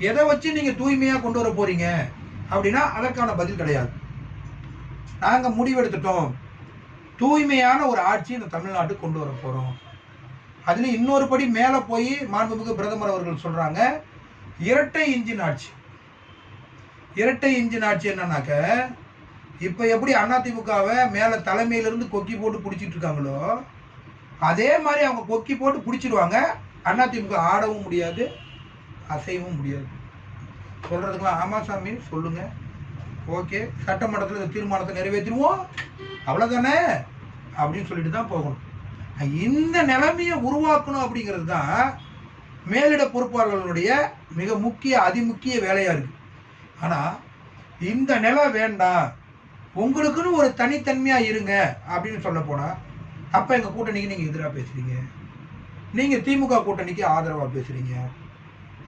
எதை வச்சு நீங்கள் தூய்மையாக கொண்டு வர போறீங்க அப்படின்னா அதற்கான பதில் கிடையாது. நாங்கள் முடிவெடுத்துட்டோம், தூய்மையான ஒரு ஆட்சி இந்த தமிழ்நாட்டுக்கு கொண்டு வர போகிறோம். அதில் இன்னொரு படி மேலே போய் மாண்புமிகு பிரதமர் அவர்கள் சொல்கிறாங்க, இரட்டை இன்ஜின் ஆட்சி. இரட்டை இன்ஜின் ஆட்சி என்னன்னாக்க, இப்போ எப்படி அதிமுகவை மேலே தலைமையிலிருந்து கொக்கி போட்டு பிடிச்சிட்டு இருக்காங்களோ அதே மாதிரி அவங்க கொக்கி போட்டு பிடிச்சிடுவாங்க. அதிமுக ஆடவும் முடியாது, அசையவும் முடியாது. சொல்கிறதுக்கெல்லாம் ஆமா சாமி சொல்லுங்கள், ஓகே, சட்டமன்றத்தில் இந்த தீர்மானத்தை நிறைவேற்றிடுவோம், அவ்வளோதானே அப்படின்னு சொல்லிட்டு தான் போகணும். இந்த நிலைமையை உருவாக்கணும் அப்படிங்கிறது தான் மேலிட பொறுப்பாளர்களுடைய மிக முக்கிய அதிமுக்கிய வேலையாக இருக்குது. ஆனால் இந்த நிலை வேண்டாம், உங்களுக்குன்னு ஒரு தனித்தன்மையாக இருங்க அப்படின்னு சொல்ல போனால், அப்போ எங்கள் கூட்டணிக்கு நீங்கள் எதிராக பேசுகிறீங்க, நீங்கள் திமுக கூட்டணிக்கு ஆதரவாக பேசுகிறீங்க.